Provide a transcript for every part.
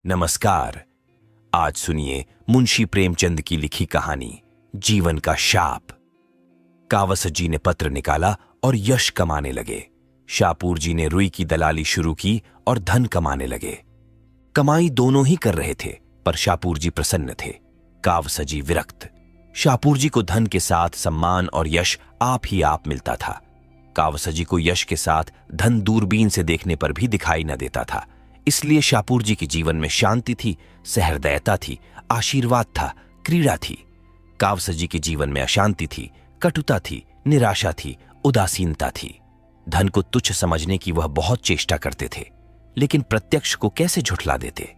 नमस्कार। आज सुनिए मुंशी प्रेमचंद की लिखी कहानी जीवन का शाप। कावसजी ने पत्र निकाला और यश कमाने लगे। शाहपुर जी ने रुई की दलाली शुरू की और धन कमाने लगे। कमाई दोनों ही कर रहे थे, पर शाहपुर जी प्रसन्न थे, कावसजी विरक्त। शाहपुर जी को धन के साथ सम्मान और यश आप ही आप मिलता था। कावसजी को यश के साथ धन दूरबीन से देखने पर भी दिखाई न देता था। इसलिए शाहपुर जी के जीवन में शांति थी, सहृदयता थी, आशीर्वाद था, क्रीड़ा थी। कावसजी के जीवन में अशांति थी, कटुता थी, निराशा थी, उदासीनता थी। धन को तुच्छ समझने की वह बहुत चेष्टा करते थे, लेकिन प्रत्यक्ष को कैसे झुठला देते।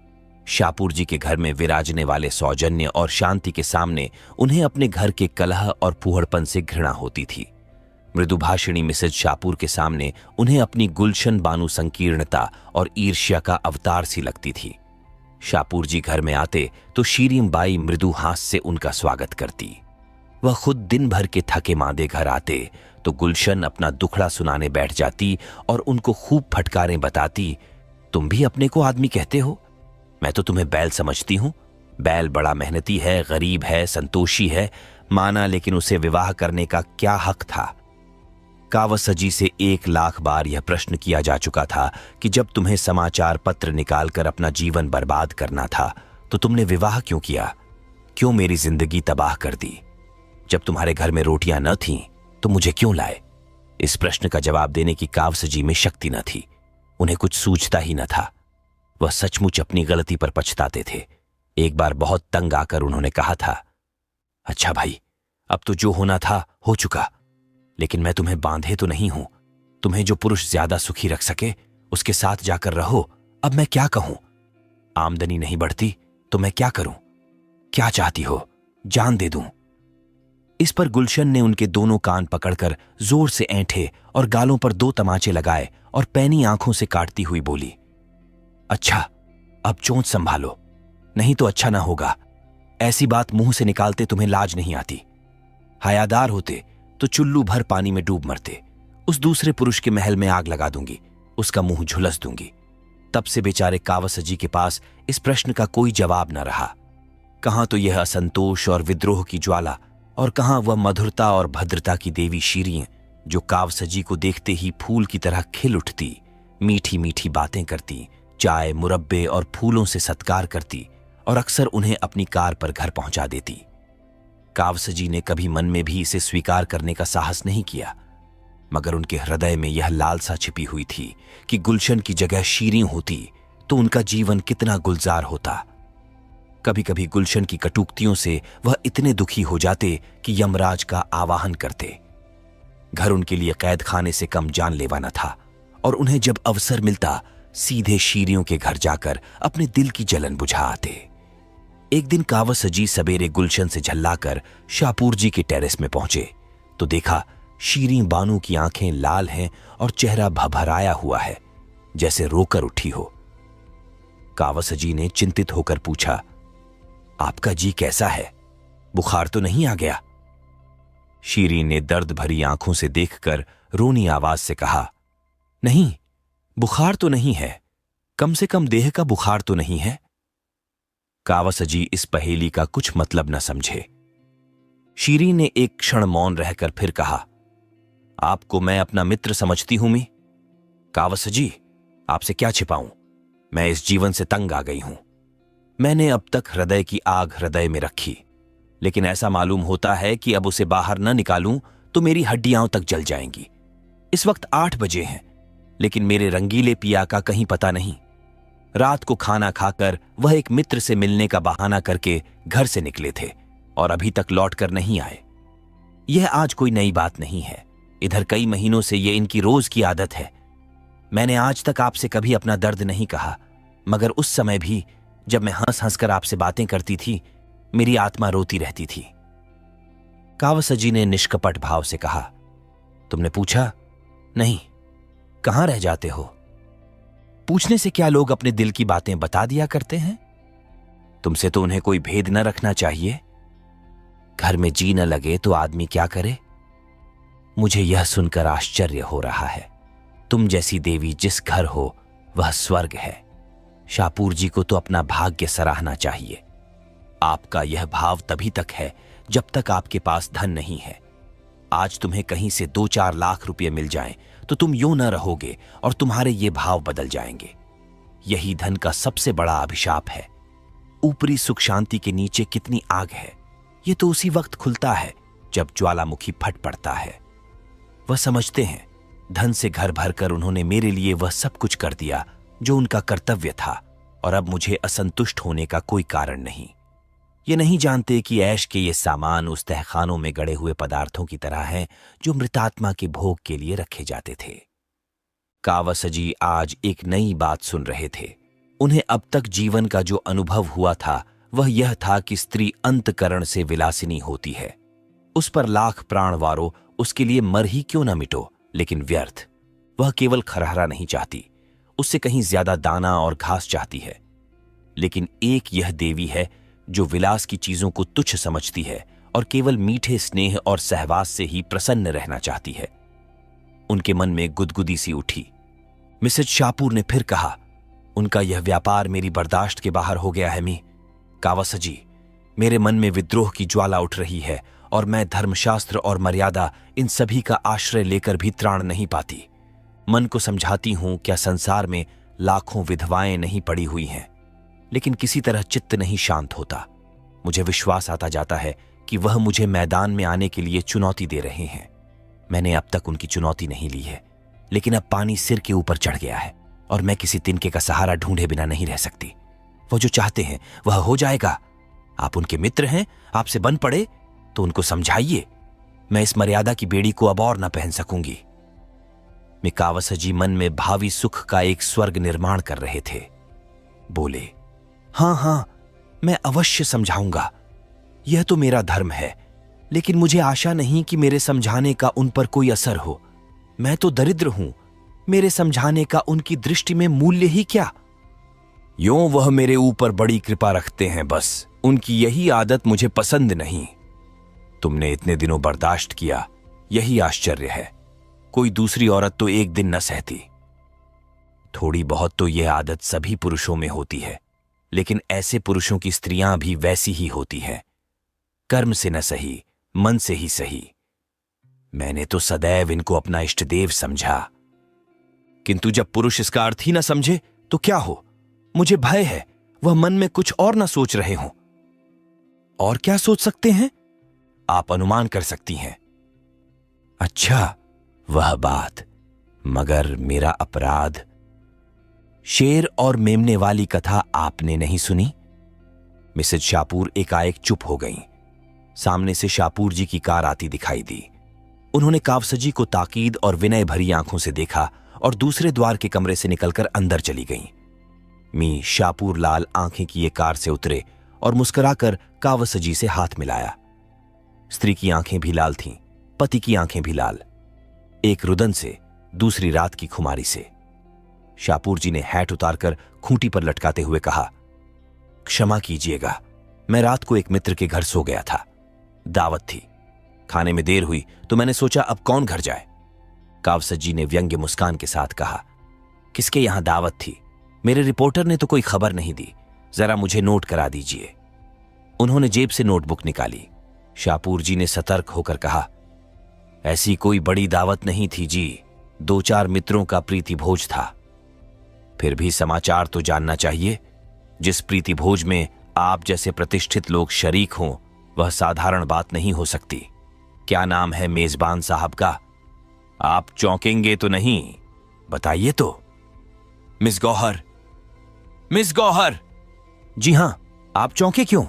शाहपुर जी के घर में विराजने वाले सौजन्य और शांति के सामने उन्हें अपने घर के कलह और फूहड़पन से घृणा होती थी। मृदुभाषिणी मिसेज शाहपुर के सामने उन्हें अपनी गुलशन बानु संकीर्णता और ईर्ष्या का अवतार सी लगती थी। शाहपुर जी घर में आते तो शीरीम बाई मृदु हास से उनका स्वागत करती। वह खुद दिन भर के थके मांदे घर आते तो गुलशन अपना दुखड़ा सुनाने बैठ जाती और उनको खूब फटकारें बताती। तुम भी अपने को आदमी कहते हो? मैं तो तुम्हें बैल समझती हूं। बैल बड़ा मेहनती है, गरीब है, संतोषी है, माना, लेकिन उसे विवाह करने का क्या हक था? कावसजी से 1,00,000 बार यह प्रश्न किया जा चुका था कि जब तुम्हें समाचार पत्र निकालकर अपना जीवन बर्बाद करना था तो तुमने विवाह क्यों किया? क्यों मेरी जिंदगी तबाह कर दी? जब तुम्हारे घर में रोटियां न थीं तो मुझे क्यों लाए? इस प्रश्न का जवाब देने की कावसजी में शक्ति न थी। उन्हें कुछ सूझता ही न था। वह सचमुच अपनी गलती पर पछताते थे। एक बार बहुत तंग आकर उन्होंने कहा था, अच्छा भाई, अब तो जो होना था हो चुका, लेकिन मैं तुम्हें बांधे तो नहीं हूं। तुम्हें जो पुरुष ज्यादा सुखी रख सके उसके साथ जाकर रहो। अब मैं क्या कहूं? आमदनी नहीं बढ़ती तो मैं क्या करूं? क्या चाहती हो, जान दे दूं? इस पर गुलशन ने उनके दोनों कान पकड़कर जोर से ऐंठे और गालों पर 2 तमाचे लगाए और पैनी आंखों से काटती हुई बोली, अच्छा, अब चोंच संभालो, नहीं तो अच्छा ना होगा। ऐसी बात मुंह से निकालते तुम्हें लाज नहीं आती? हयादार होते तो चुल्लू भर पानी में डूब मरते। उस दूसरे पुरुष के महल में आग लगा दूंगी, उसका मुंह झुलस दूंगी। तब से बेचारे कावसजी के पास इस प्रश्न का कोई जवाब न रहा। कहां तो यह असंतोष और विद्रोह की ज्वाला, और कहां वह मधुरता और भद्रता की देवी शीरीं जो कावसजी को देखते ही फूल की तरह खिल उठती, मीठी मीठी बातें करती, चाय, मुरब्बे और फूलों से सत्कार करती और अक्सर उन्हें अपनी कार पर घर पहुंचा देती। कावसजी ने कभी मन में भी इसे स्वीकार करने का साहस नहीं किया, मगर उनके हृदय में यह लालसा छिपी हुई थी कि गुलशन की जगह शीरीं होती तो उनका जीवन कितना गुलजार होता। कभी कभी गुलशन की कटुक्तियों से वह इतने दुखी हो जाते कि यमराज का आवाहन करते। घर उनके लिए कैद खाने से कम जानलेवा न था, और उन्हें जब अवसर मिलता सीधे शीरियों के घर जाकर अपने दिल की जलन बुझा आते। एक दिन कावसजी सवेरे गुलशन से झल्लाकर शाहपुर जी के टेरेस में पहुंचे तो देखा शीरीं बानू की आंखें लाल हैं और चेहरा भभराया हुआ है, जैसे रोकर उठी हो। कावसजी ने चिंतित होकर पूछा, आपका जी कैसा है? बुखार तो नहीं आ गया? शीरीं ने दर्द भरी आंखों से देखकर रोनी आवाज से कहा, नहीं, बुखार तो नहीं है, कम से कम देह का बुखार तो नहीं है। कावसजी इस पहेली का कुछ मतलब न समझे। शीरीं ने एक क्षण मौन रहकर फिर कहा, आपको मैं अपना मित्र समझती हूं मी? कावसजी, आपसे क्या छिपाऊं, मैं इस जीवन से तंग आ गई हूं। मैंने अब तक हृदय की आग हृदय में रखी, लेकिन ऐसा मालूम होता है कि अब उसे बाहर न निकालूं तो मेरी हड्डियां तक जल जाएंगी। इस वक्त 8 बजे हैं, लेकिन मेरे रंगीले पिया का कहीं पता नहीं। रात को खाना खाकर वह एक मित्र से मिलने का बहाना करके घर से निकले थे और अभी तक लौटकर नहीं आए। यह आज कोई नई बात नहीं है, इधर कई महीनों से यह इनकी रोज की आदत है। मैंने आज तक आपसे कभी अपना दर्द नहीं कहा, मगर उस समय भी जब मैं हंस हंसकर आपसे बातें करती थी, मेरी आत्मा रोती रहती थी। कावसजी ने निष्कपट भाव से कहा, तुमने पूछा? नहीं। कहां रह जाते हो? पूछने से क्या लोग अपने दिल की बातें बता दिया करते हैं? तुमसे तो उन्हें कोई भेद न रखना चाहिए। घर में जी न लगे तो आदमी क्या करे? मुझे यह सुनकर आश्चर्य हो रहा है। तुम जैसी देवी जिस घर हो वह स्वर्ग है। शाहपुर जी को तो अपना भाग्य सराहना चाहिए। आपका यह भाव तभी तक है जब तक आपके पास धन नहीं है। आज तुम्हें कहीं से 2-4 लाख रुपये मिल जाएं तो तुम यूं न रहोगे और तुम्हारे ये भाव बदल जाएंगे। यही धन का सबसे बड़ा अभिशाप है। ऊपरी सुख शांति के नीचे कितनी आग है, ये तो उसी वक्त खुलता है जब ज्वालामुखी फट पड़ता है। वह समझते हैं धन से घर भरकर उन्होंने मेरे लिए वह सब कुछ कर दिया जो उनका कर्तव्य था, और अब मुझे असंतुष्ट होने का कोई कारण नहीं। ये नहीं जानते कि ऐश के ये सामान उस तहखानों में गड़े हुए पदार्थों की तरह हैं जो मृतात्मा के भोग के लिए रखे जाते थे। कावसजी आज एक नई बात सुन रहे थे। उन्हें अब तक जीवन का जो अनुभव हुआ था वह यह था कि स्त्री अंतकरण से विलासिनी होती है। उस पर लाख प्राण वारो, उसके लिए मर ही क्यों न मिटो, लेकिन व्यर्थ। वह केवल खरहरा नहीं चाहती, उससे कहीं ज्यादा दाना और घास चाहती है। लेकिन एक यह देवी है जो विलास की चीजों को तुच्छ समझती है और केवल मीठे स्नेह और सहवास से ही प्रसन्न रहना चाहती है। उनके मन में गुदगुदी सी उठी। मिसेज शाहपुर ने फिर कहा, उनका यह व्यापार मेरी बर्दाश्त के बाहर हो गया है मी। कावसजी, मेरे मन में विद्रोह की ज्वाला उठ रही है और मैं धर्मशास्त्र और मर्यादा इन सभी का आश्रय लेकर भी त्राण नहीं पाती। मन को समझाती हूं क्या संसार में लाखों विधवाएं नहीं पड़ी हुई हैं, लेकिन किसी तरह चित्त नहीं शांत होता। मुझे विश्वास आता जाता है कि वह मुझे मैदान में आने के लिए चुनौती दे रहे हैं। मैंने अब तक उनकी चुनौती नहीं ली है, लेकिन अब पानी सिर के ऊपर चढ़ गया है और मैं किसी तिनके का सहारा ढूंढे बिना नहीं रह सकती। वो जो चाहते हैं वह हो जाएगा। आप उनके मित्र हैं, आपसे बन पड़े तो उनको समझाइए। मैं इस मर्यादा की बेड़ी को अब और न पहन सकूंगी। कावसजी मन में भावी सुख का एक स्वर्ग निर्माण कर रहे थे। बोले, हाँ, मैं अवश्य समझाऊंगा। यह तो मेरा धर्म है, लेकिन मुझे आशा नहीं कि मेरे समझाने का उन पर कोई असर हो। मैं तो दरिद्र हूं, मेरे समझाने का उनकी दृष्टि में मूल्य ही क्या। यों वह मेरे ऊपर बड़ी कृपा रखते हैं, बस उनकी यही आदत मुझे पसंद नहीं। तुमने इतने दिनों बर्दाश्त किया, यही आश्चर्य है। कोई दूसरी औरत तो एक दिन न सहती। थोड़ी बहुत तो यह आदत सभी पुरुषों में होती है, लेकिन ऐसे पुरुषों की स्त्रियां भी वैसी ही होती हैं। कर्म से न सही, मन से ही सही। मैंने तो सदैव इनको अपना इष्टदेव समझा, किंतु जब पुरुष इसका अर्थ ही न समझे तो क्या हो। मुझे भय है वह मन में कुछ और न सोच रहे हों। और क्या सोच सकते हैं, आप अनुमान कर सकती हैं। अच्छा, वह बात, मगर मेरा अपराध। शेर और मेमने वाली कथा आपने नहीं सुनी? मिसेज शाहपुर एकाएक चुप हो गईं। सामने से शाहपुर जी की कार आती दिखाई दी। उन्होंने कावसजी को ताकीद और विनय भरी आंखों से देखा और दूसरे द्वार के कमरे से निकलकर अंदर चली गईं। मी शाहपुर लाल आंखें किए कार से उतरे और मुस्कुराकर कावसजी से हाथ मिलाया। स्त्री की आंखें भी लाल थीं, पति की आंखें भी लाल, एक रुदन से, दूसरी रात की खुमारी से। शाहपुर जी ने हैट उतारकर खूंटी पर लटकाते हुए कहा, क्षमा कीजिएगा, मैं रात को एक मित्र के घर सो गया था। दावत थी, खाने में देर हुई तो मैंने सोचा अब कौन घर जाए। कावसजी ने व्यंग्य मुस्कान के साथ कहा, किसके यहां दावत थी? मेरे रिपोर्टर ने तो कोई खबर नहीं दी, जरा मुझे नोट करा दीजिए। उन्होंने जेब से नोटबुक निकाली। शाहपुर जी ने सतर्क होकर कहा, ऐसी कोई बड़ी दावत नहीं थी जी, 2-4 मित्रों का प्रीति भोज था। फिर भी समाचार तो जानना चाहिए। जिस प्रीति भोज में आप जैसे प्रतिष्ठित लोग शरीक हों, वह साधारण बात नहीं हो सकती। क्या नाम है मेजबान साहब का? आप चौंकेंगे तो नहीं, बताइए तो। मिस गौहर। मिस गौहर। जी हां, आप चौंके क्यों?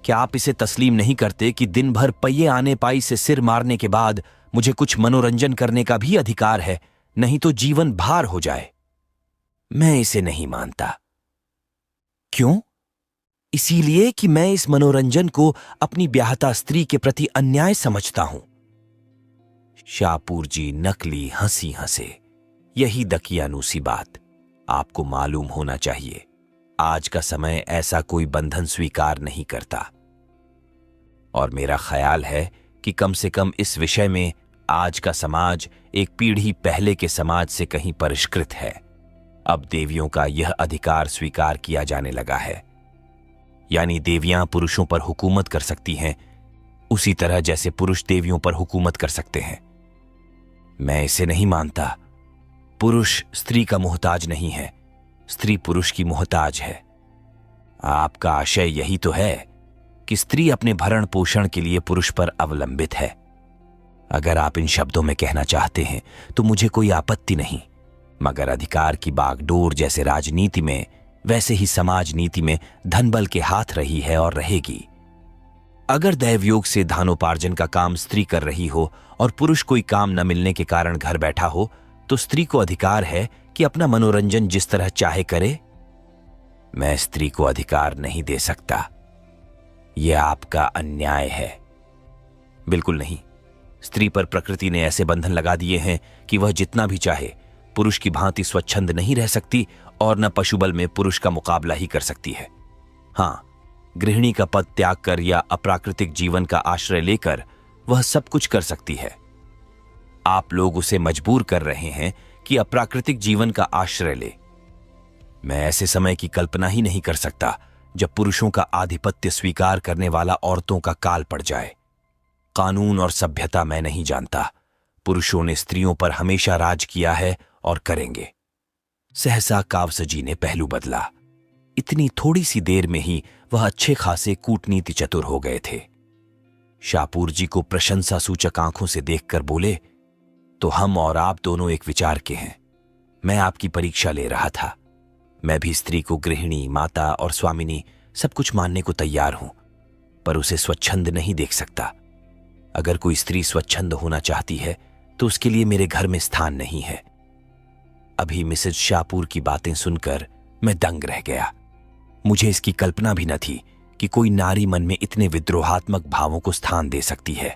क्या आप इसे तस्लीम नहीं करते कि दिन भर पहिए आने पाई से सिर मारने के बाद मुझे कुछ मनोरंजन करने का भी अधिकार है, नहीं तो जीवन भार हो जाए। मैं इसे नहीं मानता। क्यों? इसीलिए कि मैं इस मनोरंजन को अपनी ब्याहता स्त्री के प्रति अन्याय समझता हूं। शाहपुर जी नकली हंसी हंसे। यही दकियानूसी बात। आपको मालूम होना चाहिए, आज का समय ऐसा कोई बंधन स्वीकार नहीं करता। और मेरा ख्याल है कि कम से कम इस विषय में आज का समाज एक पीढ़ी पहले के समाज से कहीं परिष्कृत है। अब देवियों का यह अधिकार स्वीकार किया जाने लगा है, यानी देवियां पुरुषों पर हुकूमत कर सकती हैं उसी तरह जैसे पुरुष देवियों पर हुकूमत कर सकते हैं। मैं इसे नहीं मानता। पुरुष स्त्री का मोहताज नहीं है, स्त्री पुरुष की मोहताज है। आपका आशय यही तो है कि स्त्री अपने भरण पोषण के लिए पुरुष पर अवलंबित है। अगर आप इन शब्दों में कहना चाहते हैं तो मुझे कोई आपत्ति नहीं, मगर अधिकार की बागडोर जैसे राजनीति में वैसे ही समाज नीति में धनबल के हाथ रही है और रहेगी। अगर दैवयोग से धानोपार्जन का काम स्त्री कर रही हो और पुरुष कोई काम न मिलने के कारण घर बैठा हो, तो स्त्री को अधिकार है कि अपना मनोरंजन जिस तरह चाहे करे। मैं स्त्री को अधिकार नहीं दे सकता। यह आपका अन्याय है। बिल्कुल नहीं। स्त्री पर प्रकृति ने ऐसे बंधन लगा दिए हैं कि वह जितना भी चाहे पुरुष की भांति स्वच्छंद नहीं रह सकती और न पशुबल में पुरुष का मुकाबला ही कर सकती है। हां, गृहिणी का पद त्याग कर या अप्राकृतिक जीवन का आश्रय लेकर वह सब कुछ कर सकती है। आप लोग उसे मजबूर कर रहे हैं कि अप्राकृतिक जीवन का आश्रय ले। मैं ऐसे समय की कल्पना ही नहीं कर सकता जब पुरुषों का आधिपत्य स्वीकार करने वाला औरतों का काल पड़ जाए। कानून और सभ्यता मैं नहीं जानता। पुरुषों ने स्त्रियों पर हमेशा राज किया है और करेंगे। सहसा कावसजी ने पहलू बदला। इतनी थोड़ी सी देर में ही वह अच्छे खासे कूटनीति चतुर हो गए थे। शाहपुर जी को प्रशंसा सूचक आंखों से देखकर बोले, तो हम और आप दोनों एक विचार के हैं। मैं आपकी परीक्षा ले रहा था। मैं भी स्त्री को गृहिणी, माता और स्वामिनी सब कुछ मानने को तैयार हूं, पर उसे स्वच्छंद नहीं देख सकता। अगर कोई स्त्री स्वच्छंद होना चाहती है तो उसके लिए मेरे घर में स्थान नहीं है। अभी मिसेज शाहपुर की बातें सुनकर मैं दंग रह गया। मुझे इसकी कल्पना भी न थी कि कोई नारी मन में इतने विद्रोहात्मक भावों को स्थान दे सकती है।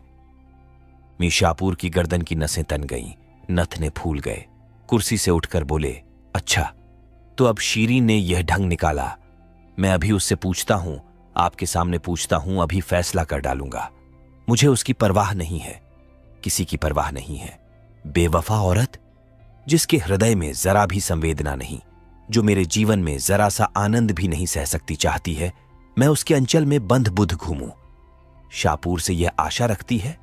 मी शाहपुर की गर्दन की नसें तन गईं, नथने फूल गए। कुर्सी से उठकर बोले, अच्छा, तो अब शीरीन ने यह ढंग निकाला। मैं अभी उससे पूछता हूं, आपके सामने पूछता हूं, अभी फैसला कर डालूंगा। मुझे उसकी परवाह नहीं है, किसी की परवाह नहीं है। बेवफा औरत जिसके हृदय में जरा भी संवेदना नहीं, जो मेरे जीवन में जरा सा आनंद भी नहीं सह सकती, चाहती है मैं उसके अंचल में बंध बुध घूमूं। शाहपुर से यह आशा रखती है।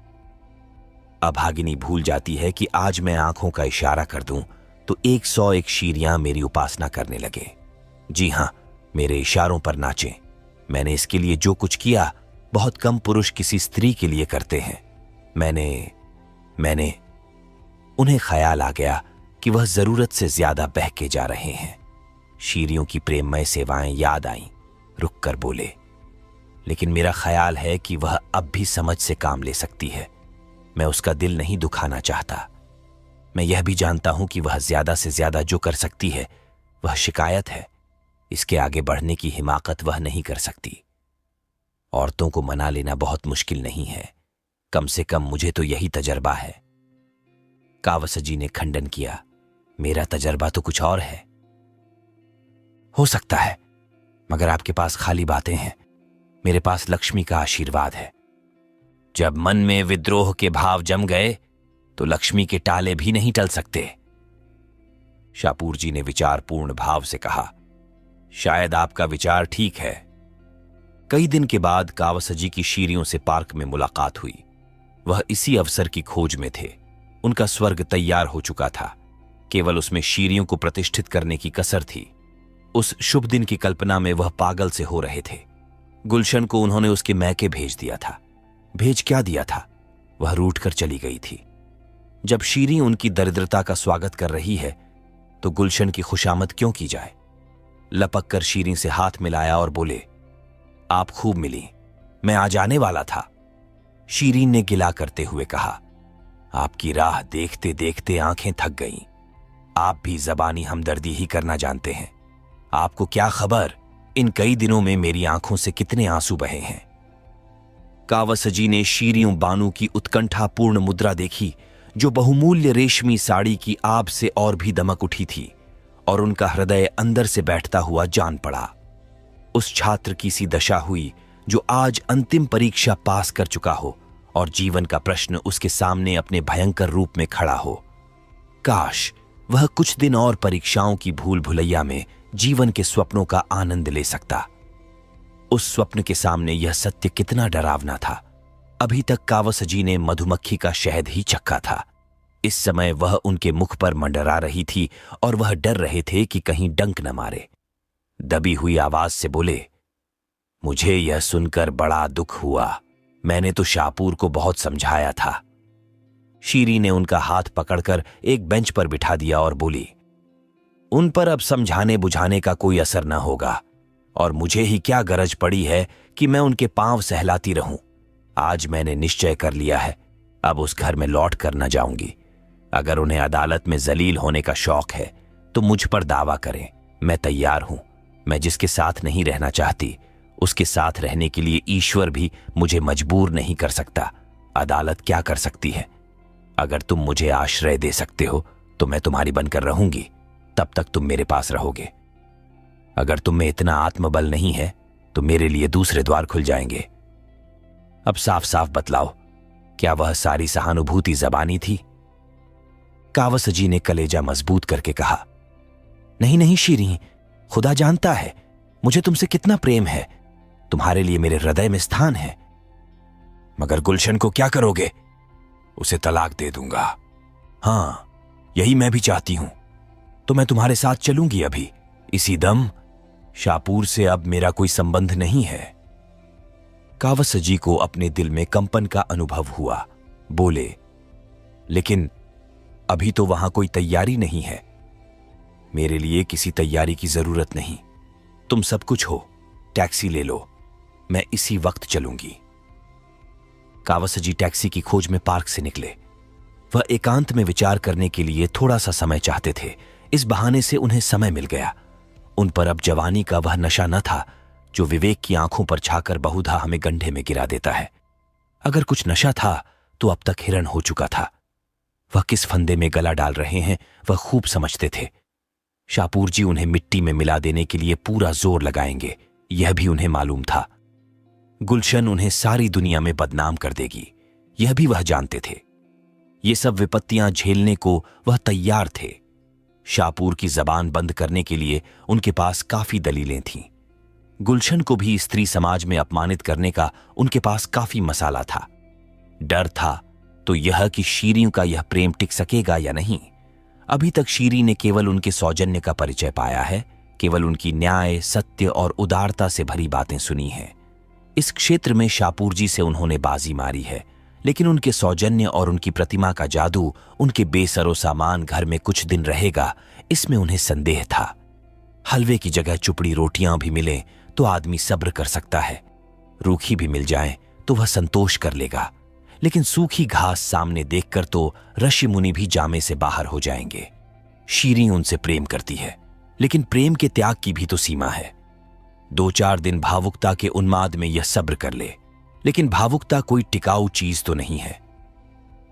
अभागिनी भूल जाती है कि आज मैं आंखों का इशारा कर दूं तो 101 शीरियां मेरी उपासना करने लगे। जी हां, मेरे इशारों पर नाचें। मैंने इसके लिए जो कुछ किया बहुत कम पुरुष किसी स्त्री के लिए करते हैं। मैंने उन्हें ख्याल आ गया कि वह जरूरत से ज्यादा बहके जा रहे हैं। शीरियों की प्रेममय सेवाएं याद आईं। रुक कर बोले, लेकिन मेरा ख्याल है कि वह अब भी समझ से काम ले सकती है। मैं उसका दिल नहीं दुखाना चाहता। मैं यह भी जानता हूं कि वह ज्यादा से ज्यादा जो कर सकती है वह शिकायत है। इसके आगे बढ़ने की हिमाकत वह नहीं कर सकती। औरतों को मना लेना बहुत मुश्किल नहीं है, कम से कम मुझे तो यही तजर्बा है। कावसजी ने खंडन किया, मेरा तजर्बा तो कुछ और है। हो सकता है, मगर आपके पास खाली बातें हैं, मेरे पास लक्ष्मी का आशीर्वाद है। जब मन में विद्रोह के भाव जम गए तो लक्ष्मी के टाले भी नहीं टल सकते। शाहपुर जी ने विचारपूर्ण भाव से कहा, शायद आपका विचार ठीक है। कई दिन के बाद कावसजी की शीरियों से पार्क में मुलाकात हुई। वह इसी अवसर की खोज में थे। उनका स्वर्ग तैयार हो चुका था, केवल उसमें शीरियों को प्रतिष्ठित करने की कसर थी। उस शुभ दिन की कल्पना में वह पागल से हो रहे थे। गुलशन को उन्होंने उसके मैके भेज दिया था। भेज क्या दिया था, वह रूठ कर चली गई थी। जब शीरी उनकी दरिद्रता का स्वागत कर रही है तो गुलशन की खुशामद क्यों की जाए। लपक कर शीरी से हाथ मिलाया और बोले, आप खूब मिली, मैं आ जाने वाला था। शीरीन ने गिला करते हुए कहा, आपकी राह देखते देखते आंखें थक गईं। आप भी जबानी हमदर्दी ही करना जानते हैं। आपको क्या खबर, इन कई दिनों में मेरी आंखों से कितने आंसू बहे हैं। कावसजी ने शीरियों बानू की उत्कंठापूर्ण मुद्रा देखी, जो बहुमूल्य रेशमी साड़ी की आब से और भी दमक उठी थी, और उनका हृदय अंदर से बैठता हुआ जान पड़ा। उस छात्र की सी दशा हुई जो आज अंतिम परीक्षा पास कर चुका हो और जीवन का प्रश्न उसके सामने अपने भयंकर रूप में खड़ा हो। काश वह कुछ दिन और परीक्षाओं की भूल भुलैया में जीवन के स्वप्नों का आनंद ले सकता। उस स्वप्न के सामने यह सत्य कितना डरावना था। अभी तक कावसजी ने मधुमक्खी का शहद ही चखा था। इस समय वह उनके मुख पर मंडरा रही थी और वह डर रहे थे कि कहीं डंक न मारे। दबी हुई आवाज से बोले, मुझे यह सुनकर बड़ा दुख हुआ। मैंने तो शाहपुर को बहुत समझाया था। शीरी ने उनका हाथ पकड़कर एक बेंच पर बिठा दिया और बोली, उन पर अब समझाने बुझाने का कोई असर न होगा, और मुझे ही क्या गरज पड़ी है कि मैं उनके पांव सहलाती रहूं। आज मैंने निश्चय कर लिया है, अब उस घर में लौट कर न जाऊंगी। अगर उन्हें अदालत में जलील होने का शौक है तो मुझ पर दावा करें, मैं तैयार हूं। मैं जिसके साथ नहीं रहना चाहती उसके साथ रहने के लिए ईश्वर भी मुझे मजबूर नहीं कर सकता। अदालत क्या कर सकती है? अगर तुम मुझे आश्रय दे सकते हो तो मैं तुम्हारी बनकर रहूंगी, तब तक तुम मेरे पास रहोगे। अगर तुम में इतना आत्मबल नहीं है तो मेरे लिए दूसरे द्वार खुल जाएंगे। अब साफ साफ बतलाओ, क्या वह सारी सहानुभूति जबानी थी? कावसजी ने कलेजा मजबूत करके कहा, नहीं नहीं शीरी, खुदा जानता है मुझे तुमसे कितना प्रेम है। तुम्हारे लिए मेरे हृदय में स्थान है। मगर गुलशन को क्या करोगे? उसे तलाक दे दूंगा। हां, यही मैं भी चाहती हूं। तो मैं तुम्हारे साथ चलूंगी अभी, इसी दम। शाहपुर से अब मेरा कोई संबंध नहीं है। कावसजी को अपने दिल में कंपन का अनुभव हुआ। बोले, लेकिन अभी तो वहां कोई तैयारी नहीं है। मेरे लिए किसी तैयारी की जरूरत नहीं। तुम सब कुछ हो, टैक्सी ले लो, मैं इसी वक्त चलूंगी। कावसजी टैक्सी की खोज में पार्क से निकले। वह एकांत में विचार करने के लिए थोड़ा सा समय चाहते थे। इस बहाने से उन्हें समय मिल गया। उन पर अब जवानी का वह नशा न था जो विवेक की आंखों पर छाकर बहुधा हमें गड्ढे में गिरा देता है। अगर कुछ नशा था तो अब तक हिरण हो चुका था। वह किस फंदे में गला डाल रहे हैं वह खूब समझते थे। शाहपुर जी उन्हें मिट्टी में मिला देने के लिए पूरा जोर लगाएंगे, यह भी उन्हें मालूम था। गुलशन उन्हें सारी दुनिया में बदनाम कर देगी, यह भी वह जानते थे। ये सब विपत्तियां झेलने को वह तैयार थे। शाहपुर की जबान बंद करने के लिए उनके पास काफी दलीलें थीं। गुलशन को भी स्त्री समाज में अपमानित करने का उनके पास काफी मसाला था। डर था तो यह कि शीरी का यह प्रेम टिक सकेगा या नहीं। अभी तक शीरी ने केवल उनके सौजन्य का परिचय पाया है, केवल उनकी न्याय, सत्य और उदारता से भरी बातें सुनी हैं। इस क्षेत्र में शाहपुर जी से उन्होंने बाजी मारी है, लेकिन उनके सौजन्य और उनकी प्रतिमा का जादू उनके बेसरो सामान घर में कुछ दिन रहेगा, इसमें उन्हें संदेह था। हलवे की जगह चुपड़ी रोटियां भी मिले तो आदमी सब्र कर सकता है, रूखी भी मिल जाए तो वह संतोष कर लेगा, लेकिन सूखी घास सामने देखकर तो ऋषि मुनि भी जामे से बाहर हो जाएंगे। शीरी उनसे प्रेम करती है, लेकिन प्रेम के त्याग की भी तो सीमा है। 2-4 दिन भावुकता के उन्माद में यह सब्र कर ले, लेकिन भावुकता कोई टिकाऊ चीज तो नहीं है।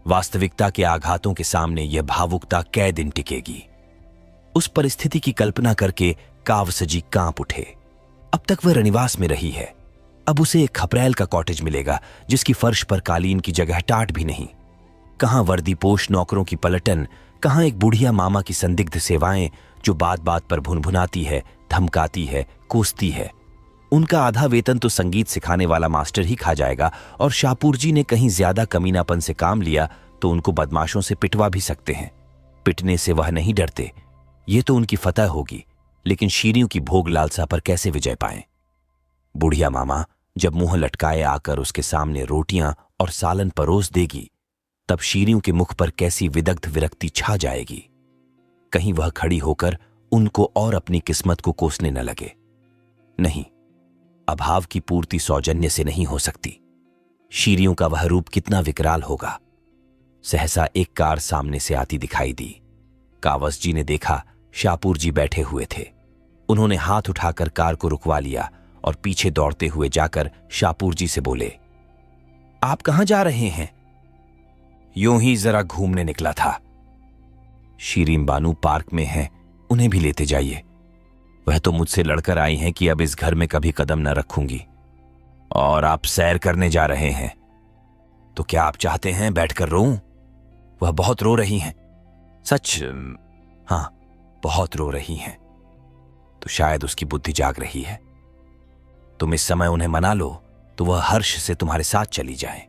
वास्तविकता के आघातों के सामने यह भावुकता कै दिन टिकेगी। उस परिस्थिति की कल्पना करके कावसजी कांप उठे। अब तक वह रनिवास में रही है, अब उसे एक खपरेल का कॉटेज मिलेगा जिसकी फर्श पर कालीन की जगह टाट भी नहीं। कहां वर्दीपोश नौकरों की पलटन, कहां एक बुढ़िया मामा की संदिग्ध सेवाएं जो बात बात पर भुनभुनाती है, धमकाती है, कोसती है। उनका आधा वेतन तो संगीत सिखाने वाला मास्टर ही खा जाएगा, और शाहपुर जी ने कहीं ज्यादा कमीनापन से काम लिया तो उनको बदमाशों से पिटवा भी सकते हैं। पिटने से वह नहीं डरते, ये तो उनकी फतह होगी, लेकिन शीरियों की भोग लालसा पर कैसे विजय पाएं? बुढ़िया मामा जब मुंह लटकाए आकर उसके सामने रोटियां और सालन परोस देगी, तब शीरियों के मुख पर कैसी विदग्ध विरक्ति छा जाएगी। कहीं वह खड़ी होकर उनको और अपनी किस्मत को कोसने न लगे। नहीं, अभाव की पूर्ति सौजन्य से नहीं हो सकती। शीरियों का वह रूप कितना विकराल होगा। सहसा एक कार सामने से आती दिखाई दी। कावस जी ने देखा शाहपुर जी बैठे हुए थे। उन्होंने हाथ उठाकर कार को रुकवा लिया और पीछे दौड़ते हुए जाकर शाहपुर जी से बोले, आप कहां जा रहे हैं? यूं ही जरा घूमने निकला था। शीरीन बानू पार्क में हैं, उन्हें भी लेते जाइए। वह तो मुझसे लड़कर आई हैं कि अब इस घर में कभी कदम न रखूंगी। और आप सैर करने जा रहे हैं, तो क्या आप चाहते हैं बैठकर रोऊं? वह बहुत रो रही हैं। सच? हाँ, बहुत रो रही हैं। तो शायद उसकी बुद्धि जाग रही है। तुम इस समय उन्हें मना लो तो वह हर्ष से तुम्हारे साथ चली जाए।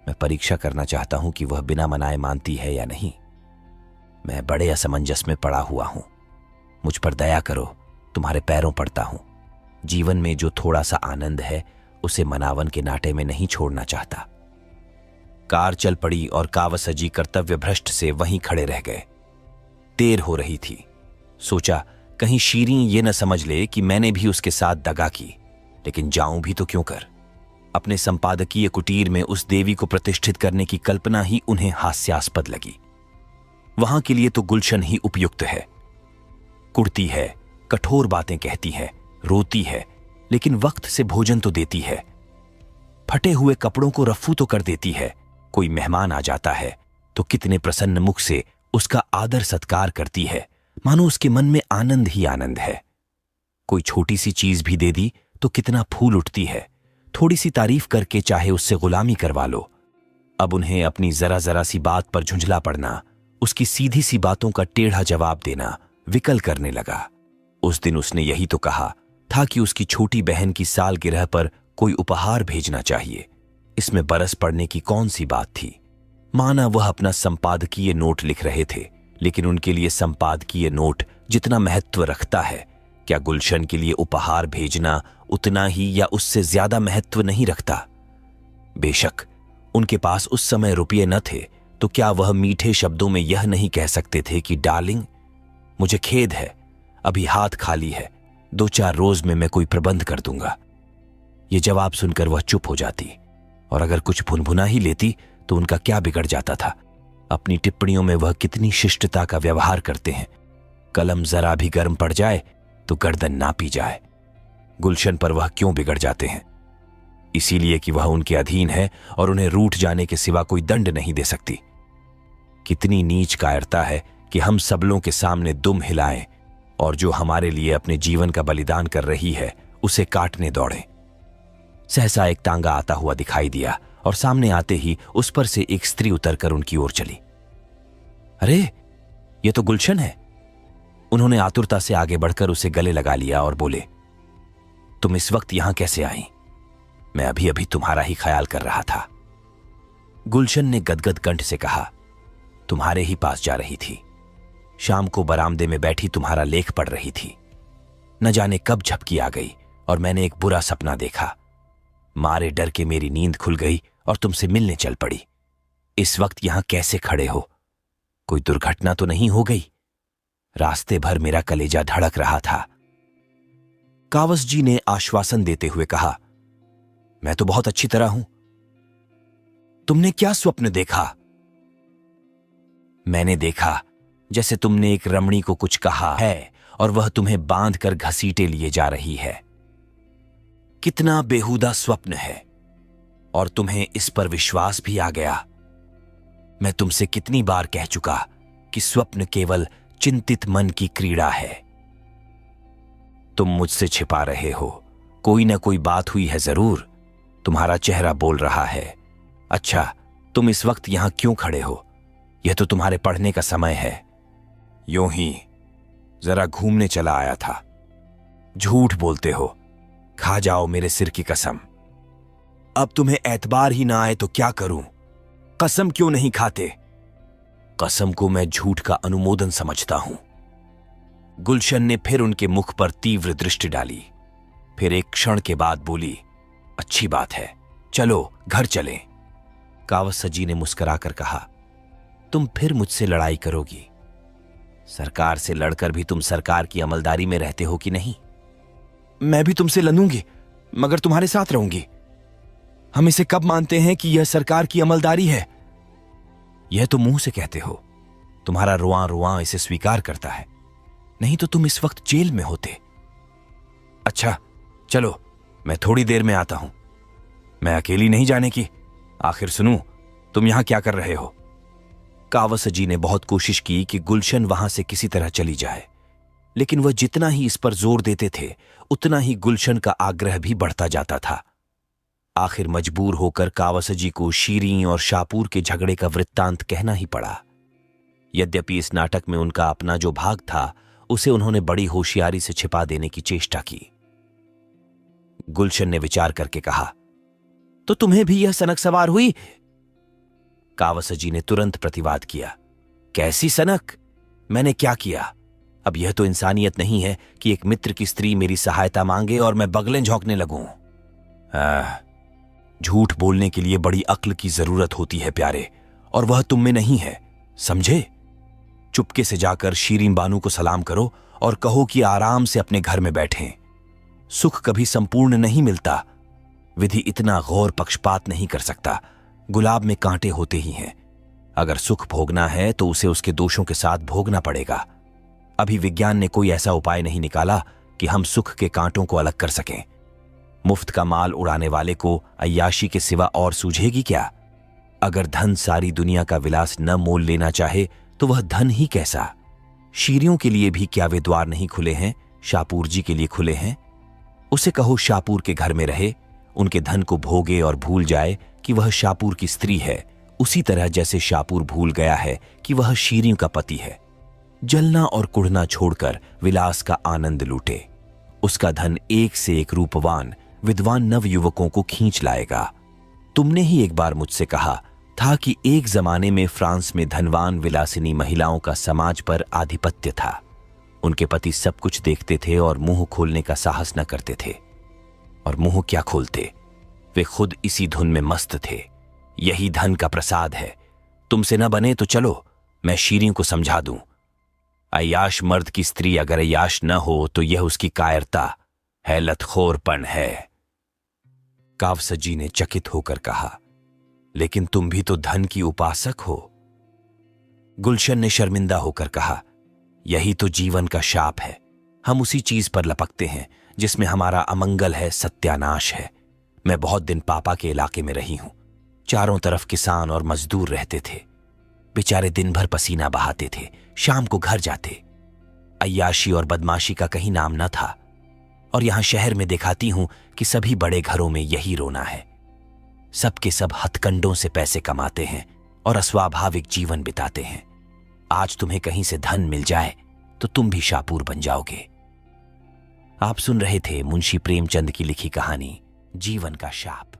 मैं परीक्षा करना चाहता हूं कि वह बिना मनाए मानती है या नहीं। मैं बड़े असमंजस में पड़ा हुआ हूं। मुझ पर दया करो, तुम्हारे पैरों पड़ता हूं। जीवन में जो थोड़ा सा आनंद है उसे मनावन के नाटे में नहीं छोड़ना चाहता। कार चल पड़ी और कावसजी कर्तव्य भ्रष्ट से वहीं खड़े रह गए। देर हो रही थी। सोचा कहीं शीरीं ये न समझ ले कि मैंने भी उसके साथ दगा की, लेकिन जाऊं भी तो क्यों कर। अपने संपादकीय कुटीर में उस देवी को प्रतिष्ठित करने की कल्पना ही उन्हें हास्यास्पद लगी। वहां के लिए तो गुलशन ही उपयुक्त है। कुड़ती है, कठोर बातें कहती है, रोती है, लेकिन वक्त से भोजन तो देती है। फटे हुए कपड़ों को रफ्फू तो कर देती है। कोई मेहमान आ जाता है तो कितने प्रसन्न मुख से उसका आदर सत्कार करती है, मानो उसके मन में आनंद ही आनंद है। कोई छोटी सी चीज भी दे दी तो कितना फूल उठती है। थोड़ी सी तारीफ करके चाहे उससे गुलामी करवा लो। अब उन्हें अपनी जरा जरा सी बात पर झुंझला पड़ना, उसकी सीधी सी बातों का टेढ़ा जवाब देना विकल करने लगा। उस दिन उसने यही तो कहा था कि उसकी छोटी बहन की सालगिरह पर कोई उपहार भेजना चाहिए। इसमें बरस पड़ने की कौन सी बात थी। माना वह अपना संपादकीय नोट लिख रहे थे, लेकिन उनके लिए संपादकीय नोट जितना महत्व रखता है, क्या गुलशन के लिए उपहार भेजना उतना ही या उससे ज्यादा महत्व नहीं रखता। बेशक उनके पास उस समय रुपये न थे, तो क्या वह मीठे शब्दों में यह नहीं कह सकते थे कि डार्लिंग, मुझे खेद है, अभी हाथ खाली है, 2-4 रोज में मैं कोई प्रबंध कर दूंगा। ये जवाब सुनकर वह चुप हो जाती, और अगर कुछ भुनभुना ही लेती तो उनका क्या बिगड़ जाता था। अपनी टिप्पणियों में वह कितनी शिष्टता का व्यवहार करते हैं। कलम जरा भी गर्म पड़ जाए तो गर्दन नापी जाए। गुलशन पर वह क्यों बिगड़ जाते हैं? इसीलिए कि वह उनके अधीन है और उन्हें रूठ जाने के सिवा कोई दंड नहीं दे सकती। कितनी नीच कायरता है कि हम सबलों के सामने दुम हिलाएं और जो हमारे लिए अपने जीवन का बलिदान कर रही है उसे काटने दौड़ें। सहसा एक तांगा आता हुआ दिखाई दिया और सामने आते ही उस पर से एक स्त्री उतरकर उनकी ओर चली। अरे, ये तो गुलशन है। उन्होंने आतुरता से आगे बढ़कर उसे गले लगा लिया और बोले, तुम इस वक्त यहां कैसे आई? मैं अभी अभी तुम्हारा ही ख्याल कर रहा था। गुलशन ने गदगद कंठ से कहा, तुम्हारे ही पास जा रही थी। शाम को बरामदे में बैठी तुम्हारा लेख पढ़ रही थी। न जाने कब झपकी आ गई और मैंने एक बुरा सपना देखा। मारे डर के मेरी नींद खुल गई और तुमसे मिलने चल पड़ी। इस वक्त यहां कैसे खड़े हो? कोई दुर्घटना तो नहीं हो गई? रास्ते भर मेरा कलेजा धड़क रहा था। कावस जी ने आश्वासन देते हुए कहा, मैं तो बहुत अच्छी तरह हूं। तुमने क्या स्वप्न देखा? मैंने देखा जैसे तुमने एक रमणी को कुछ कहा है और वह तुम्हें बांधकर घसीटे लिए जा रही है। कितना बेहुदा स्वप्न है, और तुम्हें इस पर विश्वास भी आ गया। मैं तुमसे कितनी बार कह चुका कि स्वप्न केवल चिंतित मन की क्रीड़ा है। तुम मुझसे छिपा रहे हो। कोई ना कोई बात हुई है जरूर। तुम्हारा चेहरा बोल रहा है। अच्छा, तुम इस वक्त यहां क्यों खड़े हो? यह तो तुम्हारे पढ़ने का समय है। यूं ही जरा घूमने चला आया था। झूठ बोलते हो। खा जाओ मेरे सिर की कसम। अब तुम्हें एतबार ही ना आए तो क्या करूं? कसम क्यों नहीं खाते? कसम को मैं झूठ का अनुमोदन समझता हूं। गुलशन ने फिर उनके मुख पर तीव्र दृष्टि डाली। फिर एक क्षण के बाद बोली, अच्छी बात है, चलो घर चलें। कावसजी ने मुस्कुराकर कहा, तुम फिर मुझसे लड़ाई करोगी? सरकार से लड़कर भी तुम सरकार की अमलदारी में रहते हो कि नहीं? मैं भी तुमसे लड़ूंगी, मगर तुम्हारे साथ रहूंगी। हम इसे कब मानते हैं कि यह सरकार की अमलदारी है? यह तो मुंह से कहते हो। तुम्हारा रुआं रुआं इसे स्वीकार करता है, नहीं तो तुम इस वक्त जेल में होते। अच्छा चलो, मैं थोड़ी देर में आता हूं। मैं अकेली नहीं जाने की। आखिर सुनूं, तुम यहां क्या कर रहे हो? कावसजी ने बहुत कोशिश की कि गुलशन वहां से किसी तरह चली जाए, लेकिन वह जितना ही इस पर जोर देते थे उतना ही गुलशन का आग्रह भी बढ़ता जाता था। आखिर मजबूर होकर कावसजी को शीरीं और शाहपुर के झगड़े का वृत्तांत कहना ही पड़ा। यद्यपि इस नाटक में उनका अपना जो भाग था उसे उन्होंने बड़ी होशियारी से छिपा देने की चेष्टा की। गुलशन ने विचार करके कहा, तो तुम्हें भी यह सनक सवार हुई? कावसजी ने तुरंत प्रतिवाद किया, कैसी सनक? मैंने क्या किया? अब यह तो इंसानियत नहीं है कि एक मित्र की स्त्री मेरी सहायता मांगे और मैं बगलें झोंकने लगूं। झूठ बोलने के लिए बड़ी अक्ल की जरूरत होती है प्यारे, और वह तुम में नहीं है, समझे? चुपके से जाकर शीरीन बानू को सलाम करो और कहो कि आराम से अपने घर में बैठें। सुख कभी संपूर्ण नहीं मिलता। विधि इतना गौर पक्षपात नहीं कर सकता। गुलाब में कांटे होते ही हैं। अगर सुख भोगना है तो उसे उसके दोषों के साथ भोगना पड़ेगा। अभी विज्ञान ने कोई ऐसा उपाय नहीं निकाला कि हम सुख के कांटों को अलग कर सकें। मुफ्त का माल उड़ाने वाले को अय्याशी के सिवा और सूझेगी क्या? अगर धन सारी दुनिया का विलास न मोल लेना चाहे तो वह धन ही कैसा? शीरियों के लिए भी क्या वे द्वार नहीं खुले हैं? शाहपुर जी के लिए खुले हैं। उसे कहो शाहपुर के घर में रहे, उनके धन को भोगे और भूल जाए कि वह शाहपुर की स्त्री है, उसी तरह जैसे शाहपुर भूल गया है कि वह शीरियों का पति है। जलना और कुढ़ना छोड़कर विलास का आनंद लूटे। उसका धन एक से एक रूपवान विद्वान नवयुवकों को खींच लाएगा। तुमने ही एक बार मुझसे कहा था कि एक जमाने में फ्रांस में धनवान विलासिनी महिलाओं का समाज पर आधिपत्य था। उनके पति सब कुछ देखते थे और मुंह खोलने का साहस न करते थे। और मुंह क्या खोलते, वे खुद इसी धुन में मस्त थे। यही धन का प्रसाद है। तुमसे न बने तो चलो, मैं शीरियों को समझा दूं। अय्याश मर्द की स्त्री अगर अय्याश न हो तो यह उसकी कायरता है, लतखोरपन है। कावसजी ने चकित होकर कहा, लेकिन तुम भी तो धन की उपासक हो। गुलशन ने शर्मिंदा होकर कहा, यही तो जीवन का शाप है। हम उसी चीज पर लपकते हैं जिसमें हमारा अमंगल है, सत्यानाश है। मैं बहुत दिन पापा के इलाके में रही हूं। चारों तरफ किसान और मजदूर रहते थे। बेचारे दिन भर पसीना बहाते थे, शाम को घर जाते। अय्याशी और बदमाशी का कहीं नाम न था। और यहां शहर में दिखाती हूं कि सभी बड़े घरों में यही रोना है। सबके सब हथकंडों से पैसे कमाते हैं और अस्वाभाविक जीवन बिताते हैं। आज तुम्हें कहीं से धन मिल जाए तो तुम भी शाहपुर बन जाओगे। आप सुन रहे थे मुंशी प्रेमचंद की लिखी कहानी जीवन का शाप।